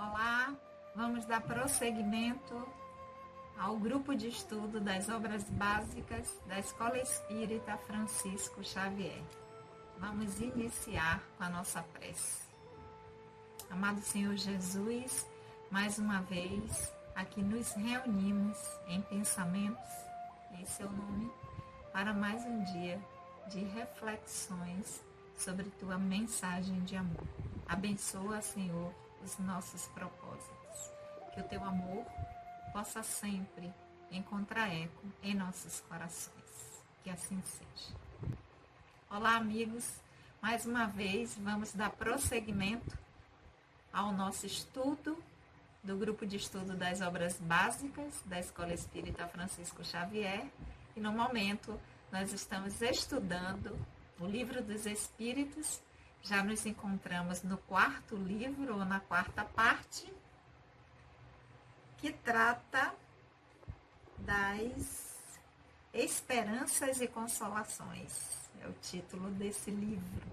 Olá, vamos dar prosseguimento ao grupo de estudo das obras básicas da Escola Espírita Francisco Xavier. Vamos iniciar com a nossa prece. Amado Senhor Jesus, mais uma vez aqui nos reunimos em pensamentos, em seu nome, para mais um dia de reflexões sobre tua mensagem de amor. Abençoa, Senhor, os nossos propósitos. Que o teu amor possa sempre encontrar eco em nossos corações. Que assim seja. Olá, amigos. Mais uma vez, vamos dar prosseguimento ao nosso estudo do grupo de estudo das obras básicas da Escola Espírita Francisco Xavier. E no momento, nós estamos estudando o Livro dos Espíritos. Já nos encontramos no quarto livro, ou na quarta parte, que trata das esperanças e consolações. É o título desse livro.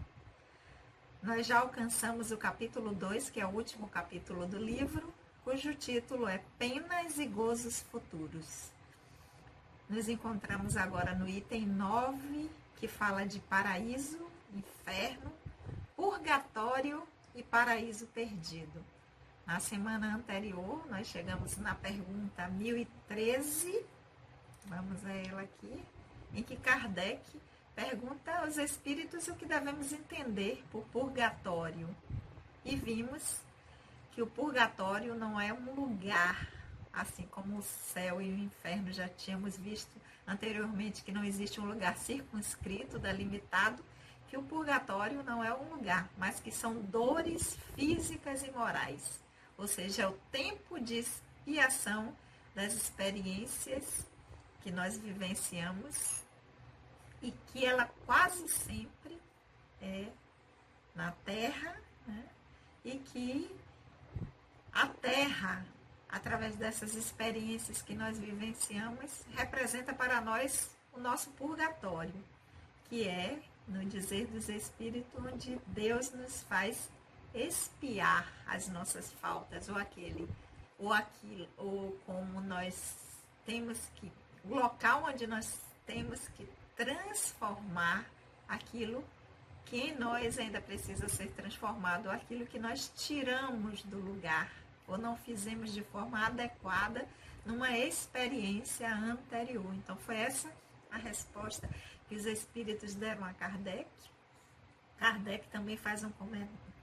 Nós já alcançamos o capítulo 2, que é o último capítulo do livro, cujo título é Penas e Gozos Futuros. Nos encontramos agora no item 9, que fala de paraíso, inferno, purgatório e paraíso perdido. Na semana anterior, nós chegamos na pergunta 1013, vamos a ela aqui, em que Kardec pergunta aos espíritos o que devemos entender por purgatório. E vimos que o purgatório não é um lugar, assim como o céu e o inferno já tínhamos visto anteriormente, que não existe um lugar circunscrito, delimitado, que o purgatório não é um lugar, mas que são dores físicas e morais. Ou seja, é o tempo de expiação das experiências que nós vivenciamos e que ela quase sempre é na Terra, né? E que a Terra, através dessas experiências que nós vivenciamos, representa para nós o nosso purgatório, que é, no dizer dos Espíritos, onde Deus nos faz expiar as nossas faltas, ou aquilo, ou como nós temos que, o local onde nós temos que transformar aquilo que em nós ainda precisa ser transformado, aquilo que nós tiramos do lugar, ou não fizemos de forma adequada numa experiência anterior. Então, foi essa a resposta que os espíritos deram a Kardec. Kardec também faz um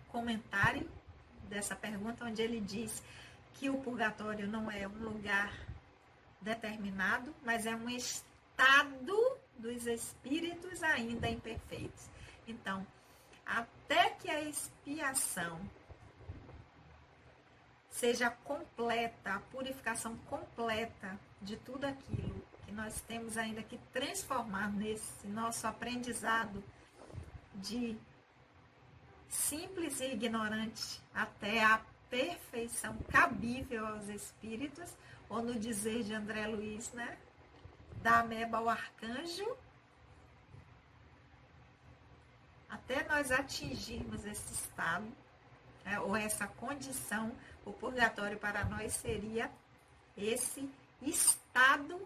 comentário dessa pergunta, onde ele diz que o purgatório não é um lugar determinado, mas é um estado dos espíritos ainda imperfeitos. Então, até que a expiação seja completa, a purificação completa de tudo aquilo que nós temos ainda que transformar nesse nosso aprendizado de simples e ignorante até a perfeição cabível aos espíritos, ou no dizer de André Luiz, né? Da ameba ao arcanjo, até nós atingirmos esse estado, né, ou essa condição, o purgatório para nós seria esse estado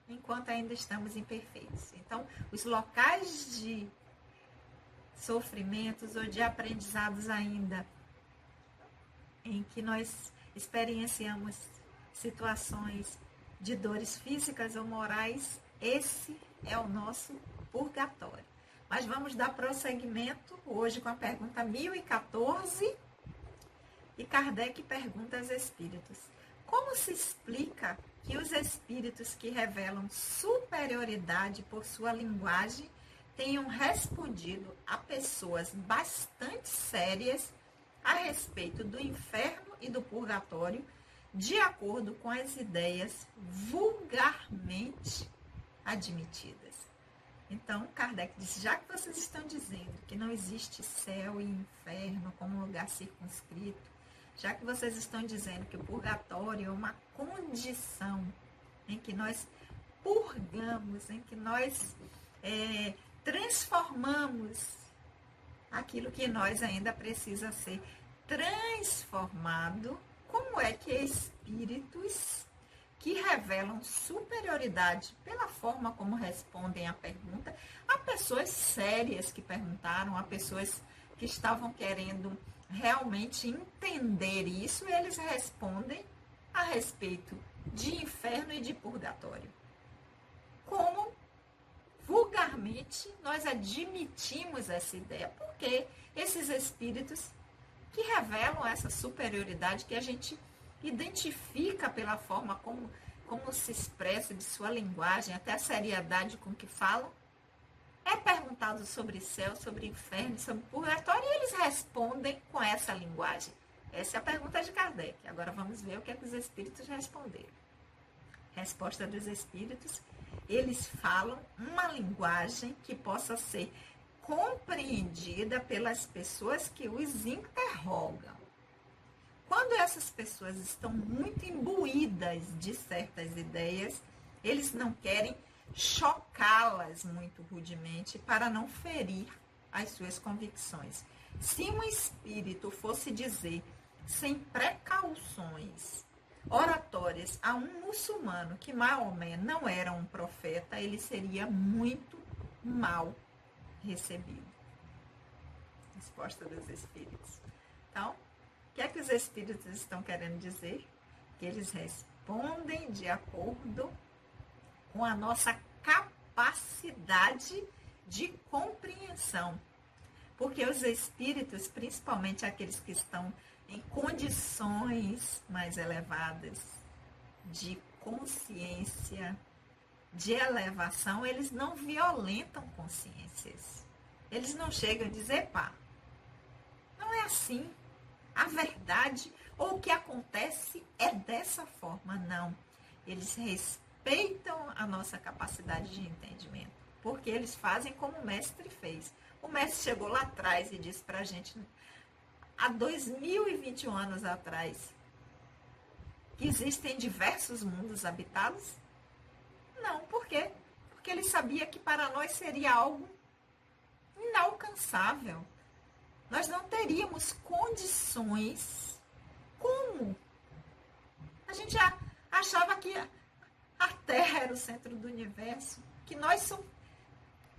enquanto ainda estamos imperfeitos. Então, os locais de sofrimentos ou de aprendizados ainda em que nós experienciamos situações de dores físicas ou morais, esse é o nosso purgatório. Mas vamos dar prosseguimento hoje com a pergunta 1014, e Kardec pergunta aos espíritos: como se explica que os espíritos que revelam superioridade por sua linguagem tenham respondido a pessoas bastante sérias a respeito do inferno e do purgatório, de acordo com as ideias vulgarmente admitidas? Então, Kardec disse: já que vocês estão dizendo que não existe céu e inferno como lugar circunscrito, já que vocês estão dizendo que o purgatório é uma condição em que nós purgamos, em que nós transformamos aquilo que nós ainda precisa ser transformado. Como é que espíritos que revelam superioridade pela forma como respondem à pergunta, há pessoas sérias que perguntaram, há pessoas que estavam querendo realmente entender isso, e eles respondem a respeito de inferno e de purgatório. Como vulgarmente nós admitimos essa ideia, porque esses espíritos que revelam essa superioridade que a gente identifica pela forma como se expressa, de sua linguagem, até a seriedade com que falam, é perguntado sobre céu, sobre inferno, sobre purgatório, e eles respondem com essa linguagem. Essa é a pergunta de Kardec. Agora vamos ver o que é que os espíritos responderam. Resposta dos espíritos: eles falam uma linguagem que possa ser compreendida pelas pessoas que os interrogam. Quando essas pessoas estão muito imbuídas de certas ideias, eles não querem chocá-las muito rudemente para não ferir as suas convicções. Se um espírito fosse dizer, sem precauções, oratórias a um muçulmano que Maomé não era um profeta, ele seria muito mal recebido. Resposta dos espíritos. Então, o que é que os espíritos estão querendo dizer? Que eles respondem de acordo com a nossa capacidade de compreensão. Porque os espíritos, principalmente aqueles que estão em condições mais elevadas de consciência, de elevação, eles não violentam consciências. Eles não chegam a dizer, pá, não é assim. A verdade ou o que acontece é dessa forma. Não. Eles respeitam a nossa capacidade de entendimento, porque eles fazem como o mestre fez. O mestre chegou lá atrás e disse pra gente, há 2021 anos atrás, que existem diversos mundos habitados? Não, por quê? Porque ele sabia que para nós seria algo inalcançável. Nós não teríamos condições. Como? A gente já achava que a Terra era o centro do universo, que nós somos.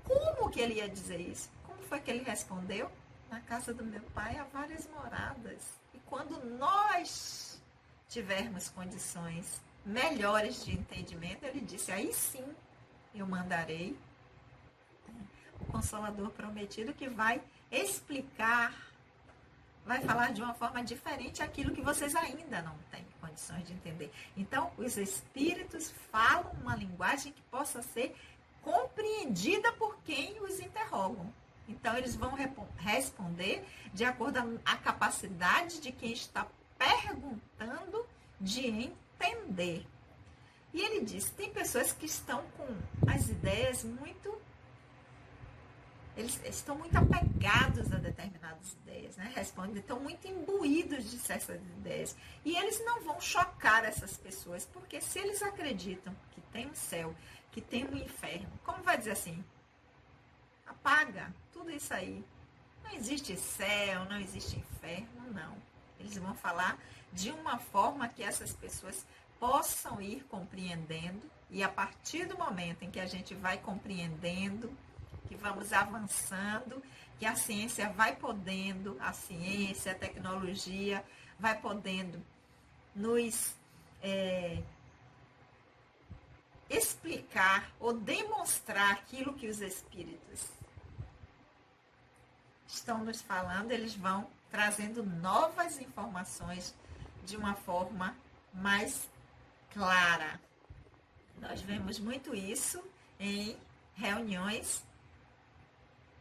Como que ele ia dizer isso? Como foi que ele respondeu? Na casa do meu pai há várias moradas. E quando nós tivermos condições melhores de entendimento, ele disse, aí sim eu mandarei o Consolador prometido, que vai explicar, vai falar de uma forma diferente aquilo que vocês ainda não têm condições de entender. Então, os espíritos falam uma linguagem que possa ser compreendida por quem os interrogam. Então, eles vão responder de acordo com a capacidade de quem está perguntando de entender. E ele diz, tem pessoas que estão com as ideias muito... Eles estão muito apegados a determinadas ideias, né? Respondem, estão muito imbuídos de certas ideias. E eles não vão chocar essas pessoas, porque se eles acreditam que tem um céu, que tem um inferno, como vai dizer assim? Apaga tudo isso aí. Não existe céu, não existe inferno, não. Eles vão falar de uma forma que essas pessoas possam ir compreendendo, e a partir do momento em que a gente vai compreendendo, que vamos avançando, que a ciência vai podendo, a ciência, a tecnologia vai podendo nos explicar ou demonstrar aquilo que os espíritos estão nos falando, eles vão trazendo novas informações de uma forma mais clara. Nós vemos muito isso em reuniões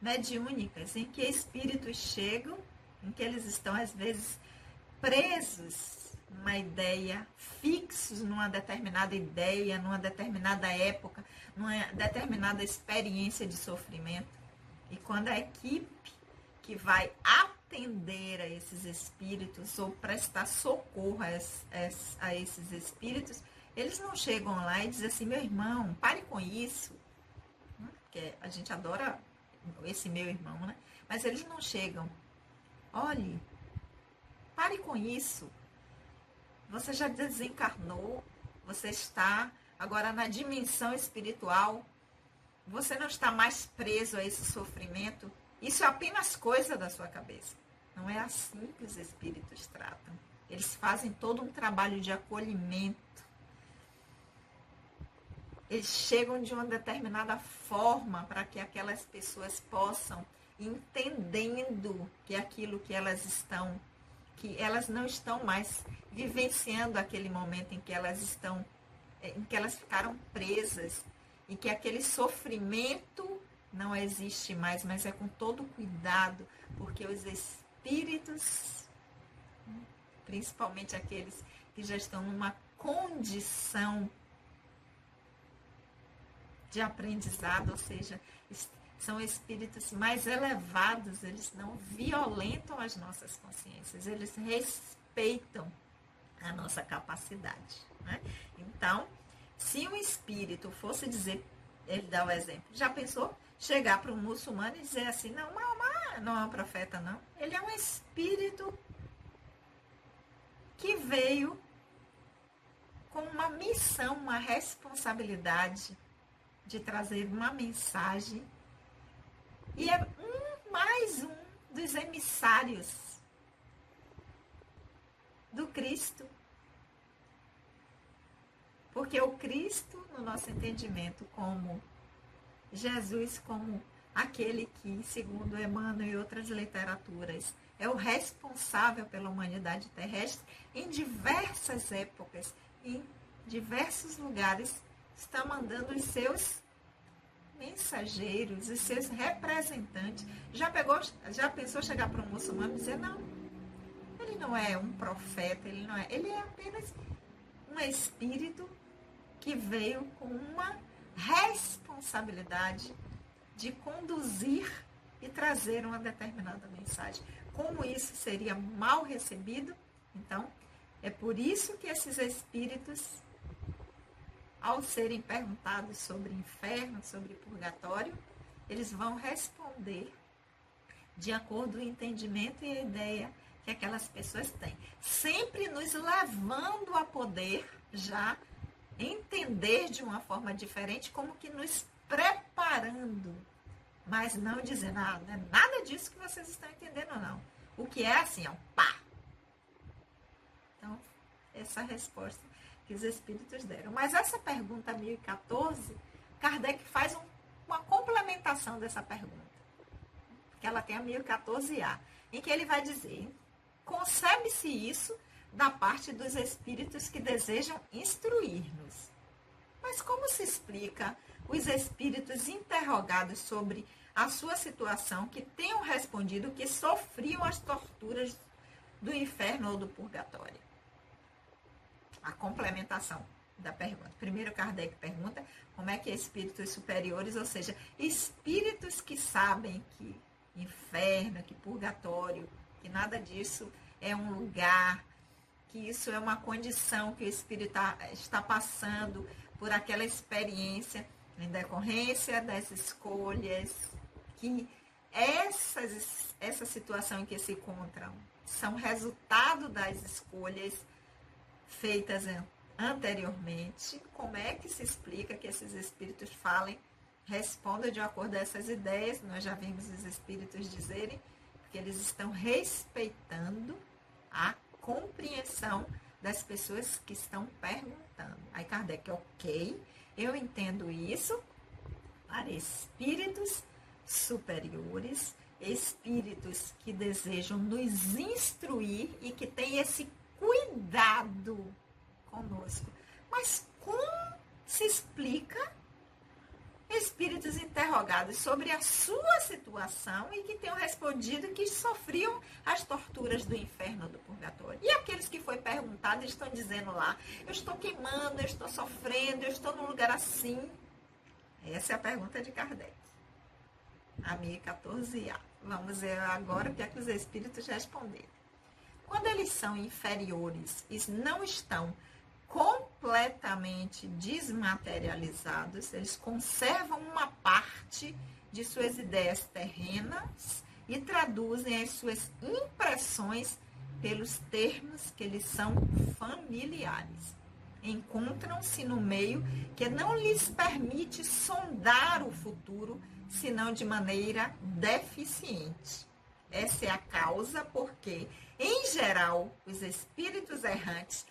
mediúnicas, em que espíritos chegam, em que eles estão às vezes presos numa ideia, fixos numa determinada ideia, numa determinada época, numa determinada experiência de sofrimento. E quando a equipe que vai atender a esses espíritos ou prestar socorro a esses espíritos, eles não chegam lá e dizem assim, meu irmão, pare com isso, porque a gente adora esse meu irmão, né? Mas eles não chegam, olhe, Pare com isso. Você já desencarnou, você está agora na dimensão espiritual. Você não está mais preso a esse sofrimento. Isso é apenas coisa da sua cabeça. Não é assim que os espíritos tratam. Eles fazem todo um trabalho de acolhimento. Eles chegam de uma determinada forma para que aquelas pessoas possam, entendendo que aquilo que elas estão, que elas não estão mais vivenciando aquele momento em que elas ficaram presas, e que aquele sofrimento não existe mais, mas é com todo cuidado, porque os espíritos, principalmente aqueles que já estão numa condição de aprendizado, ou seja, são espíritos mais elevados, eles não violentam as nossas consciências, eles respeitam a nossa capacidade, né? Então, se um espírito fosse dizer, ele dá o exemplo, já pensou chegar para um muçulmano e dizer assim, não, Mahoma não é um profeta, não. Ele é um espírito que veio com uma missão, uma responsabilidade de trazer uma mensagem. E é mais um dos emissários do Cristo. Porque o Cristo, no nosso entendimento, como Jesus, como aquele que, segundo Emmanuel e outras literaturas, é o responsável pela humanidade terrestre, em diversas épocas, em diversos lugares, está mandando os seus mensageiros, os seus representantes. Já pensou chegar para um muçulmano e dizer, não, ele não é um profeta, ele é apenas um espírito que veio com uma responsabilidade de conduzir e trazer uma determinada mensagem. Como isso seria mal recebido? Então, é por isso que esses espíritos, ao serem perguntados sobre inferno, sobre purgatório, eles vão responder de acordo com o entendimento e a ideia que aquelas pessoas têm. Sempre nos levando a poder já entender de uma forma diferente, como que nos preparando, mas não dizendo, não é nada disso que vocês estão entendendo, não. O que é assim, ó, pá. Então, essa resposta que os espíritos deram. Mas essa pergunta 1014, Kardec faz uma complementação dessa pergunta, porque ela tem a 1014A, em que ele vai dizer, concebe-se isso da parte dos espíritos que desejam instruir-nos. Mas como se explica os espíritos interrogados sobre a sua situação que tenham respondido que sofriam as torturas do inferno ou do purgatório? A complementação da pergunta. Primeiro, Kardec pergunta como é que espíritos superiores, ou seja, espíritos que sabem que inferno, que purgatório, que nada disso é um lugar, que isso é uma condição que o espírito está passando por aquela experiência em decorrência das escolhas, que essa situação em que se encontram são resultado das escolhas feitas anteriormente. Como é que se explica que esses espíritos respondam de acordo a essas ideias? Nós já vimos os espíritos dizerem que eles estão respeitando a compreensão das pessoas que estão perguntando. Aí Kardec, ok, eu entendo isso para espíritos superiores, espíritos que desejam nos instruir e que têm esse cuidado conosco. Mas como se explica espíritos interrogados sobre a sua situação e que tenham respondido que sofriam as torturas do inferno, do purgatório? E aqueles que foi perguntado estão dizendo lá, eu estou queimando, eu estou sofrendo, eu estou num lugar assim. Essa é a pergunta de Kardec. A 1014A. Vamos ver agora o que é que os espíritos responderam. Quando eles são inferiores e não estão completamente desmaterializados, eles conservam uma parte de suas ideias terrenas e traduzem as suas impressões pelos termos que lhes são familiares. Encontram-se no meio que não lhes permite sondar o futuro, senão de maneira deficiente. Essa é a causa porque, em geral, os espíritos errantes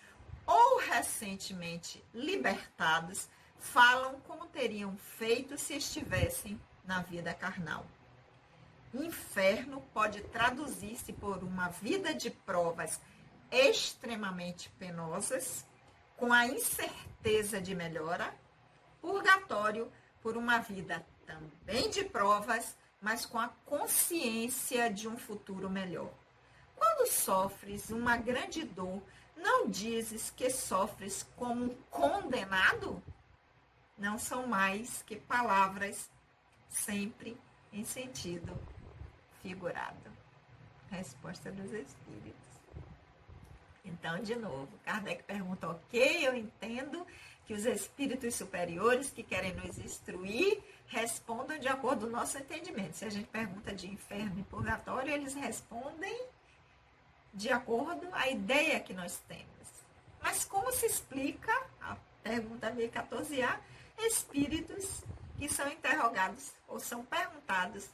ou recentemente libertados falam como teriam feito se estivessem na vida carnal. Inferno pode traduzir-se por uma vida de provas extremamente penosas, com a incerteza de melhora. Purgatório por uma vida também de provas, mas com a consciência de um futuro melhor. Quando sofres uma grande dor, não dizes que sofres como um condenado? Não são mais que palavras sempre em sentido figurado. Resposta dos espíritos. Então, de novo, Kardec pergunta, ok, eu entendo que os espíritos superiores que querem nos instruir respondam de acordo com o nosso entendimento. Se a gente pergunta de inferno e purgatório, eles respondem de acordo com a ideia que nós temos. Mas como se explica, a pergunta 1014A, espíritos que são interrogados ou são perguntados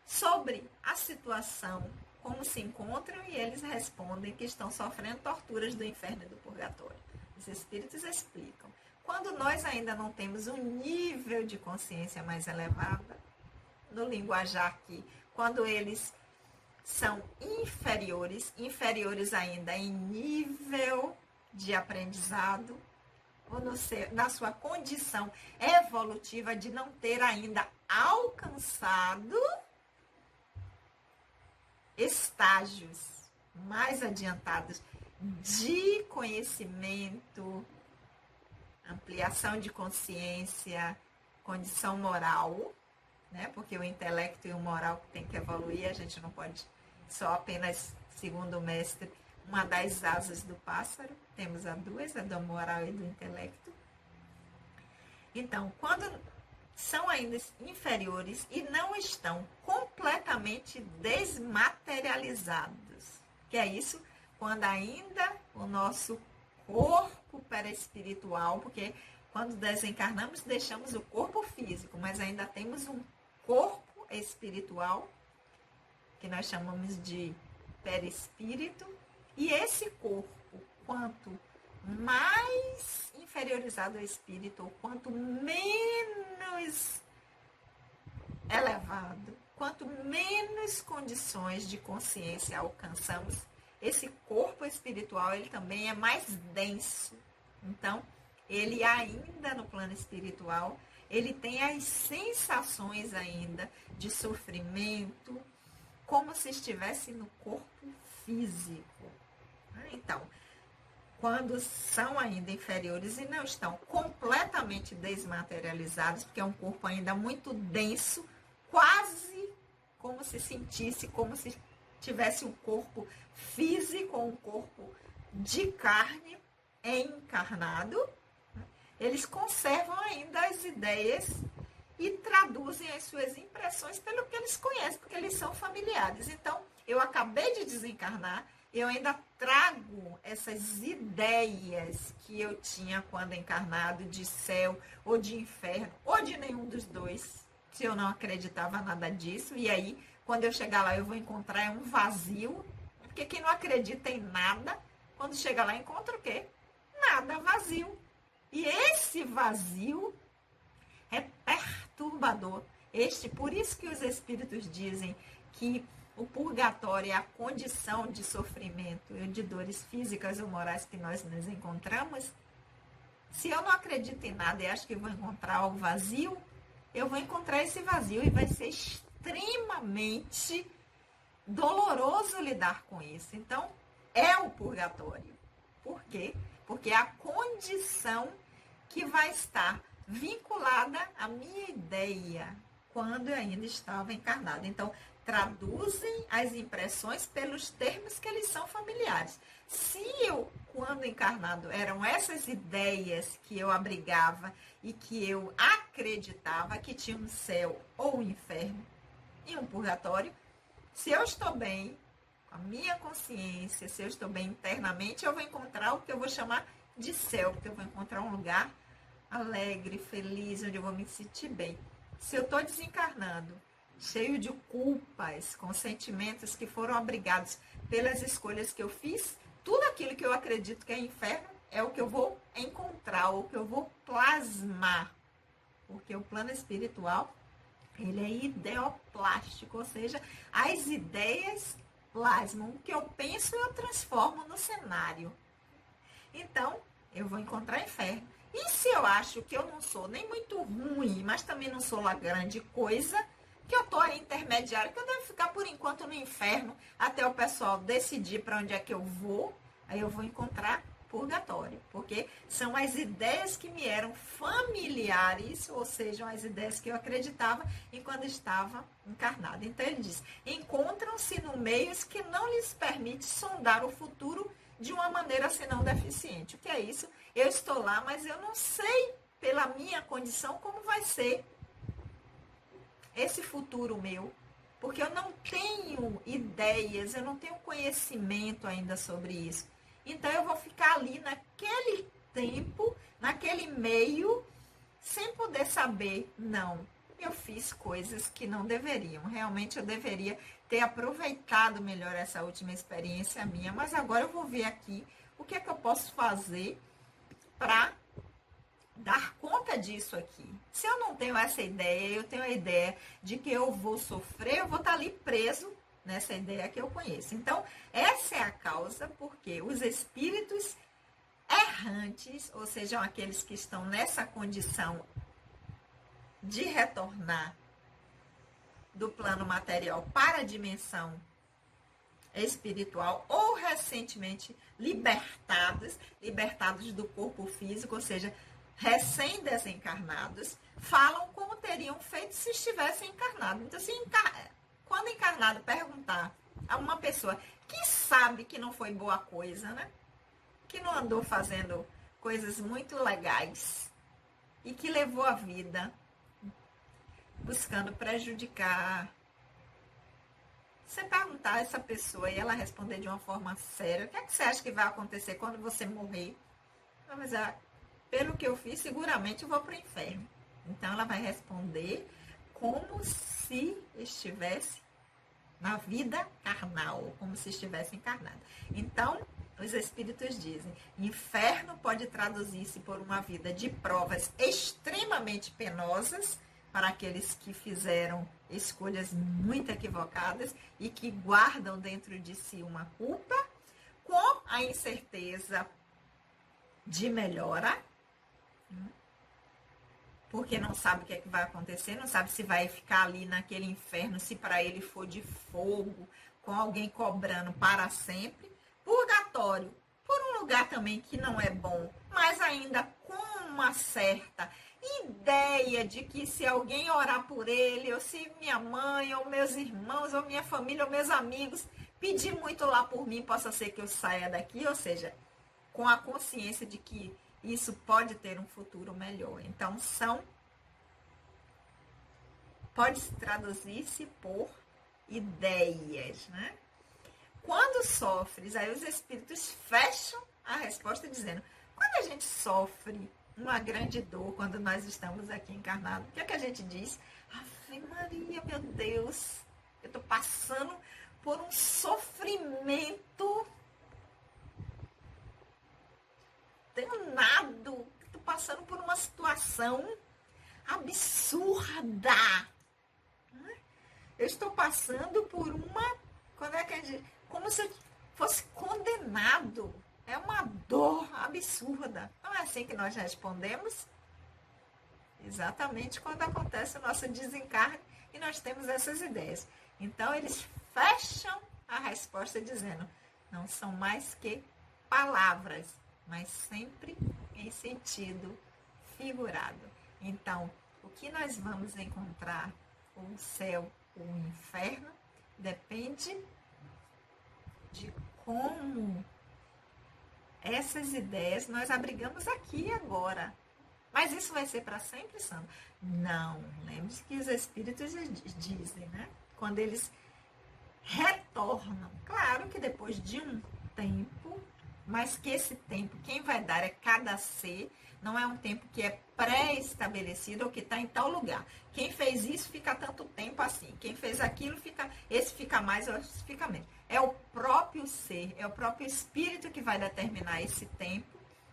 sobre a situação, como se encontram, e eles respondem que estão sofrendo torturas do inferno e do purgatório. Os espíritos explicam. Quando nós ainda não temos um nível de consciência mais elevada, no linguajar aqui, quando eles são inferiores ainda em nível de aprendizado, ou na sua condição evolutiva de não ter ainda alcançado estágios mais adiantados de conhecimento, ampliação de consciência, condição moral, né? Porque o intelecto e o moral tem que evoluir, a gente não pode só apenas, segundo o mestre, uma das asas do pássaro, temos a duas, a da moral e do intelecto. Então, quando são ainda inferiores e não estão completamente desmaterializados, que é isso, quando ainda o nosso corpo perispiritual, porque quando desencarnamos deixamos o corpo físico, mas ainda temos um corpo espiritual, que nós chamamos de perispírito, e esse corpo, quanto mais inferiorizado ao espírito, ou quanto menos elevado, quanto menos condições de consciência alcançamos, esse corpo espiritual ele também é mais denso. Então, ele ainda no plano espiritual, ele tem as sensações ainda de sofrimento, como se estivesse no corpo físico. Então, quando são ainda inferiores e não estão completamente desmaterializados, porque é um corpo ainda muito denso, quase como se sentisse, como se tivesse um corpo físico, um corpo de carne encarnado, eles conservam ainda as ideias e traduzem as suas impressões pelo que eles conhecem, porque eles são familiares. Então, eu acabei de desencarnar, eu ainda trago essas ideias que eu tinha quando encarnado, de céu ou de inferno, ou de nenhum dos dois, se eu não acreditava nada disso. E aí, quando eu chegar lá, eu vou encontrar um vazio, porque quem não acredita em nada, quando chega lá, encontra o quê? Nada, vazio. E esse vazio é perturbador. Por isso que os espíritos dizem que o purgatório é a condição de sofrimento e de dores físicas ou morais que nós nos encontramos. Se eu não acredito em nada e acho que vou encontrar o vazio, eu vou encontrar esse vazio e vai ser extremamente doloroso lidar com isso. Então, é o purgatório. Por quê? Porque é a condição que vai estar vinculada à minha ideia quando eu ainda estava encarnada. Então, traduzem as impressões pelos termos que eles são familiares. Se eu, quando encarnado, eram essas ideias que eu abrigava e que eu acreditava que tinha um céu ou um inferno e um purgatório, se eu estou bem, com a minha consciência, se eu estou bem internamente, eu vou encontrar o que eu vou chamar de céu, porque eu vou encontrar um lugar alegre, feliz, onde eu vou me sentir bem. Se eu estou desencarnando, cheio de culpas, com sentimentos que foram abrigados pelas escolhas que eu fiz, tudo aquilo que eu acredito que é inferno é o que eu vou encontrar, o que eu vou plasmar. Porque o plano espiritual, ele é ideoplástico, ou seja, as ideias plasmam. O que eu penso, eu transformo no cenário. Então, eu vou encontrar inferno. E se eu acho que eu não sou nem muito ruim, mas também não sou lá grande coisa, que eu estou aí intermediário, que eu devo ficar por enquanto no inferno, até o pessoal decidir para onde é que eu vou, aí eu vou encontrar purgatório. Porque são as ideias que me eram familiares, ou seja, as ideias que eu acreditava enquanto estava encarnada. Então ele diz, encontram-se no meios que não lhes permite sondar o futuro de uma maneira senão deficiente. O que é isso? Eu estou lá, mas eu não sei, pela minha condição, como vai ser esse futuro meu. Porque eu não tenho ideias, eu não tenho conhecimento ainda sobre isso. Então eu vou ficar ali naquele tempo, naquele meio, sem poder saber, não. Eu fiz coisas que não deveriam. Realmente eu deveria ter aproveitado melhor essa última experiência minha. Mas agora eu vou ver aqui o que é que eu posso fazer para dar conta disso aqui. Se eu não tenho essa ideia, eu tenho a ideia de que eu vou sofrer, eu vou estar ali preso nessa ideia que eu conheço. Então, essa é a causa porque os espíritos errantes, ou seja, aqueles que estão nessa condição de retornar do plano material para a dimensão espiritual ou recentemente libertados do corpo físico, ou seja, recém-desencarnados, falam como teriam feito se estivessem encarnados. Então, se quando encarnado perguntar a uma pessoa que sabe que não foi boa coisa, né? Que não andou fazendo coisas muito legais e que levou a vida buscando prejudicar. Você perguntar a essa pessoa e ela responder de uma forma séria, o que é que você acha que vai acontecer quando você morrer? Mas, pelo que eu fiz, seguramente eu vou para o inferno. Então, ela vai responder como se estivesse na vida carnal, como se estivesse encarnada. Então, os espíritos dizem, inferno pode traduzir-se por uma vida de provas extremamente penosas para aqueles que fizeram escolhas muito equivocadas e que guardam dentro de si uma culpa, com a incerteza de melhora, porque não sabe o que é que vai acontecer, não sabe se vai ficar ali naquele inferno, se para ele for de fogo, com alguém cobrando para sempre. Purgatório, por um lugar também que não é bom, mas ainda com uma certa ideia de que se alguém orar por ele, ou se minha mãe, ou meus irmãos, ou minha família, ou meus amigos pedir muito lá por mim, possa ser que eu saia daqui, ou seja, com a consciência de que isso pode ter um futuro melhor. Então, pode traduzir-se por ideias, né? Quando sofres, aí os espíritos fecham a resposta dizendo, quando a gente sofre uma grande dor, quando nós estamos aqui encarnados, o que é que a gente diz? Ave Maria, meu Deus, eu estou passando por um sofrimento danado, estou passando por uma situação absurda. Eu estou passando por uma, como se eu fosse condenado. É uma dor absurda. Não é assim que nós respondemos? Exatamente quando acontece o nosso desencarne e nós temos essas ideias. Então, eles fecham a resposta dizendo, não são mais que palavras, mas sempre em sentido figurado. Então, o que nós vamos encontrar, o céu ou o inferno, depende de como essas ideias nós abrigamos aqui e agora. Mas isso vai ser para sempre, Sandra? Não. Lembre-se que os espíritos dizem, né? Quando eles retornam. Claro que depois de um tempo, mas que esse tempo, quem vai dar é cada ser, não é um tempo que é pré-estabelecido ou que está em tal lugar. Quem fez isso fica tanto tempo assim. Quem fez aquilo, esse fica mais ou esse fica menos. É o próprio ser, é o próprio espírito que vai determinar esse tempo,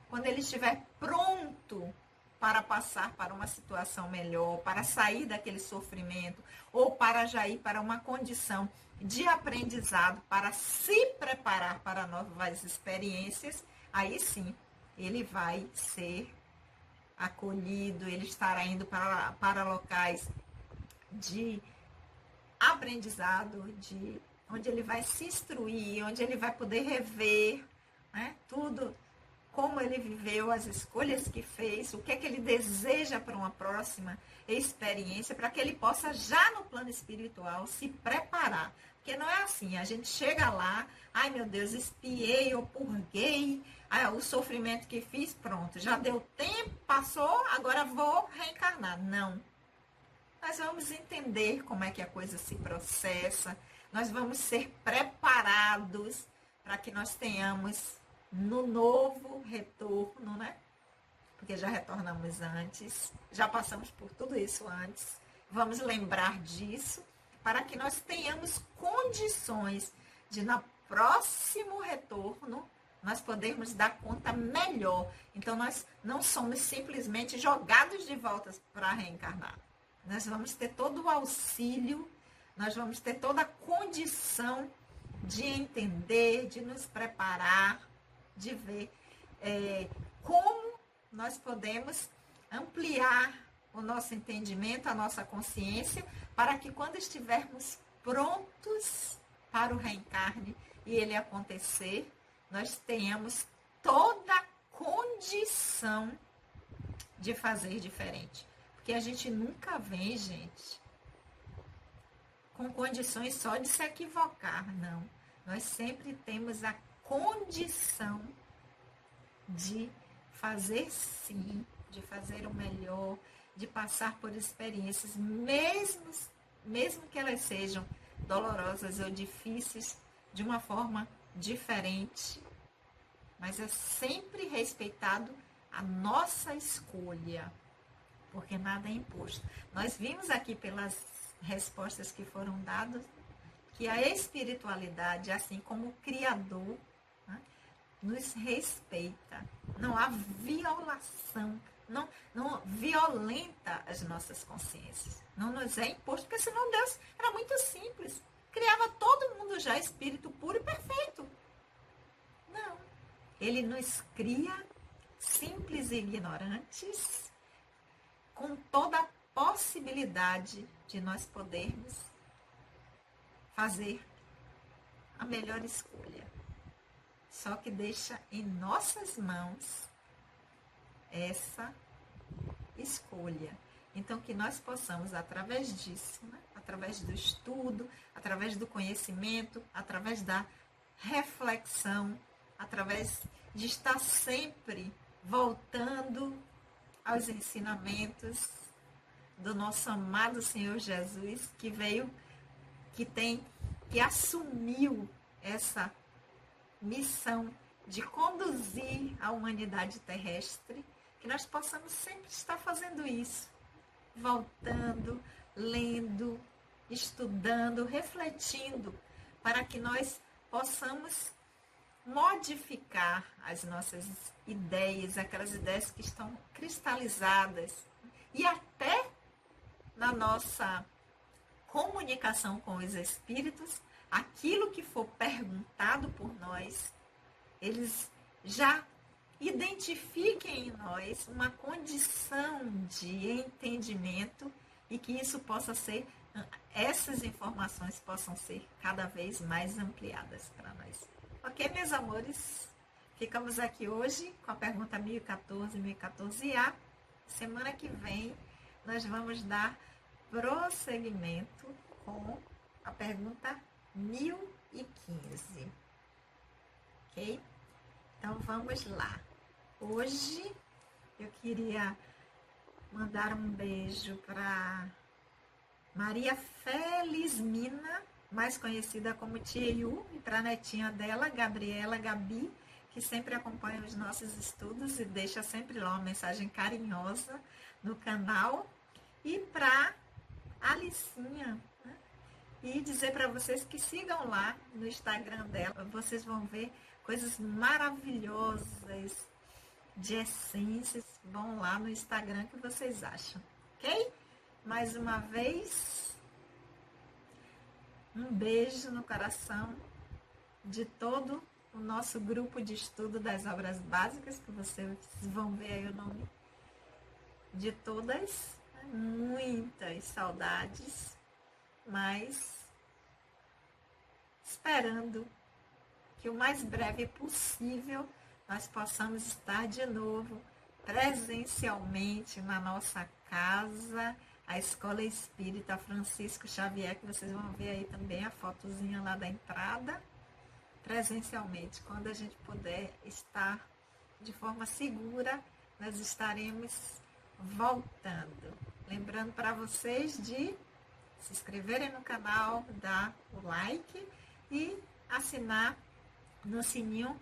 quando ele estiver pronto para passar para uma situação melhor, para sair daquele sofrimento, ou para já ir para uma condição de aprendizado, para se preparar para novas experiências, aí sim, ele vai ser acolhido, ele estará indo para locais de aprendizado, onde ele vai se instruir, onde ele vai poder rever, né, tudo, como ele viveu, as escolhas que fez, o que é que ele deseja para uma próxima experiência, para que ele possa já no plano espiritual se preparar. Porque não é assim, a gente chega lá, ai meu Deus, espiei ou purguei, o sofrimento que fiz, pronto, já deu tempo, passou, agora vou reencarnar. Não. Nós vamos entender como é que a coisa se processa, nós vamos ser preparados para que nós tenhamos no novo retorno, né? Porque já retornamos antes, já passamos por tudo isso antes, vamos lembrar disso, para que nós tenhamos condições de, no próximo retorno, nós podermos dar conta melhor. Então, nós não somos simplesmente jogados de volta para reencarnar. Nós vamos ter todo o auxílio, nós vamos ter toda a condição de entender, de nos preparar, de ver como nós podemos ampliar o nosso entendimento, a nossa consciência, para que quando estivermos prontos para o reencarne e ele acontecer, nós tenhamos toda a condição de fazer diferente. Porque a gente nunca vem, gente, com condições só de se equivocar, não. Nós sempre temos a condição de fazer sim, de fazer o melhor, de passar por experiências, mesmo que elas sejam dolorosas ou difíceis, de uma forma diferente, mas é sempre respeitado a nossa escolha, porque nada é imposto. Nós vimos aqui pelas respostas que foram dadas que a espiritualidade, assim como o Criador, né, nos respeita. Não há violação, não violenta as nossas consciências. Não nos é imposto, porque senão Deus era muito simples. Criava todo mundo já espírito puro e perfeito. Não. Ele nos cria simples e ignorantes, com toda a possibilidade de nós podermos fazer a melhor escolha. Só que deixa em nossas mãos essa escolha. Então, que nós possamos, através disso, né, através do estudo, através do conhecimento, através da reflexão, através de estar sempre voltando aos ensinamentos do nosso amado Senhor Jesus, que veio, que assumiu essa missão de conduzir a humanidade terrestre, que nós possamos sempre estar fazendo isso, voltando, lendo, estudando, refletindo, para que nós possamos modificar as nossas ideias, aquelas ideias que estão cristalizadas, e até na nossa comunicação com os espíritos, aquilo que for perguntado por nós, eles já identifiquem em nós uma condição de entendimento e que isso possa ser, essas informações possam ser cada vez mais ampliadas para nós. Ok, meus amores? Ficamos aqui hoje com a pergunta 1014 e 1014A. Semana que vem nós vamos dar prosseguimento com a pergunta 1015. Ok? Então vamos lá. Hoje eu queria mandar um beijo para Maria Felizmina mais conhecida como Tia Yu, e para a netinha dela, Gabriela Gabi, que sempre acompanha os nossos estudos e deixa sempre lá uma mensagem carinhosa no canal. E para Alicinha, né? E dizer para vocês que sigam lá no Instagram dela, vocês vão ver coisas maravilhosas de essências. Vão lá no Instagram que vocês acham, ok? Mais uma vez, um beijo no coração de todo o nosso grupo de estudo das obras básicas, que vocês vão ver aí o nome de todas. Muitas saudades, mas esperando que o mais breve possível nós possamos estar de novo presencialmente na nossa casa, a Escola Espírita Francisco Xavier, que vocês vão ver aí também a fotozinha lá da entrada, presencialmente. Quando a gente puder estar de forma segura, nós estaremos voltando. Lembrando para vocês de se inscreverem no canal, dar o like e assinar no sininho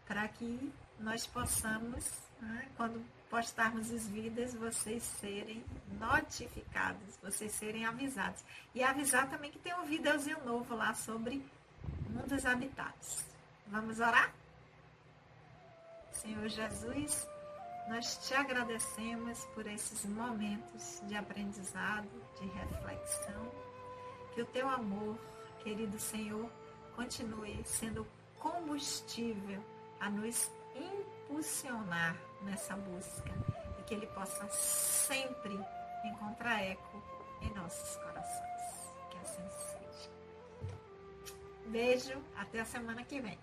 para que nós possamos, né, quando postarmos os vídeos, vocês serem notificados, vocês serem avisados. E avisar também que tem um videozinho novo lá sobre mundos habitados. Vamos orar? Senhor Jesus, nós te agradecemos por esses momentos de aprendizado, de reflexão. Que o teu amor, querido Senhor, continue sendo combustível a nos impulsionar nessa busca e que ele possa sempre encontrar eco em nossos corações. Que assim seja. Beijo, até a semana que vem.